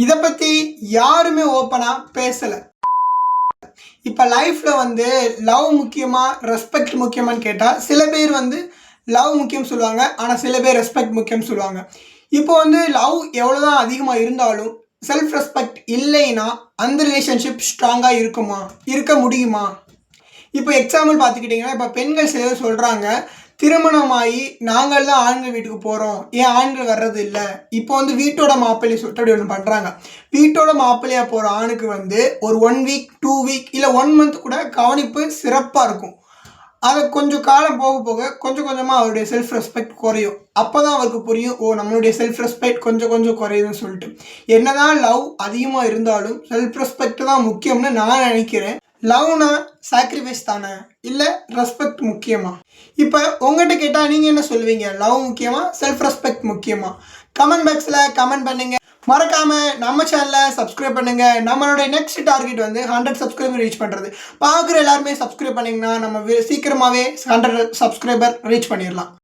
இதை பற்றி யாருமே ஓப்பனாக பேசலை. இப்போ லைஃப்பில் வந்து லவ் முக்கியமா ரெஸ்பெக்ட் முக்கியமானு கேட்டால் சில பேர் வந்து லவ் முக்கியம் சொல்லுவாங்க, ஆனால் சில பேர் ரெஸ்பெக்ட் முக்கியம் சொல்லுவாங்க. இப்போ வந்து லவ் எவ்வளோதான் அதிகமாக இருந்தாலும் செல்ஃப் ரெஸ்பெக்ட் இல்லைன்னா அந்த ரிலேஷன்ஷிப் ஸ்ட்ராங்காக இருக்குமா, இருக்க முடியுமா? இப்போ எக்ஸாம்பிள் பார்த்துக்கிட்டிங்கன்னா, இப்போ பெண்கள் சிலர் சொல்கிறாங்க, திருமணமாகி நாங்கள் தான் ஆண்கள் வீட்டுக்கு போகிறோம், ஏன் ஆண்கள் வர்றது இல்லை. இப்போ வந்து வீட்டோட மாப்பிள்ளை சொல்லிட்டு அப்படி ஒன்று பண்ணுறாங்க. வீட்டோட மாப்பிள்ளையாக போகிற ஆணுக்கு வந்து ஒரு 1 வீக் 2 வீக் இல்லை 1 மந்த் கூட கவனிப்பு சிறப்பாக இருக்கும். அதை கொஞ்சம் காலம் போக போக கொஞ்சம் கொஞ்சமாக அவருடைய செல்ஃப் ரெஸ்பெக்ட் குறையும். அப்போ தான் அவருக்கு புரியும், ஓ நம்மளுடைய செல்ஃப் ரெஸ்பெக்ட் கொஞ்சம் கொஞ்சம் குறையுதுன்னு சொல்லிட்டு. என்னதான் லவ் அதிகமாக இருந்தாலும் செல்ஃப் ரெஸ்பெக்ட் தான் முக்கியம்னு நான் நினைக்கிறேன். லவ்னா சாக்ரிஃபைஸ் தானே, இல்லை ரெஸ்பெக்ட் முக்கியமா? இப்போ உங்கள்கிட்ட கேட்டால் நீங்கள் என்ன சொல்லுவீங்க? லவ் முக்கியமா, செல்ஃப் ரெஸ்பெக்ட் முக்கியமா? கமெண்ட் பாக்ஸில் கமெண்ட் பண்ணுங்கள். மறக்காமல் நம்ம சேனலை சப்ஸ்கிரைப் பண்ணுங்கள். நம்மளுடைய நெக்ஸ்ட் டார்கெட் வந்து 100 சப்ஸ்கிரைபர் ரீச் பண்ணுறது. பார்க்குற எல்லாருமே சப்ஸ்கிரைப் பண்ணிங்கன்னா நம்ம சீக்கிரமாகவே 100 சப்ஸ்கிரைபர் ரீச் பண்ணிடலாம்.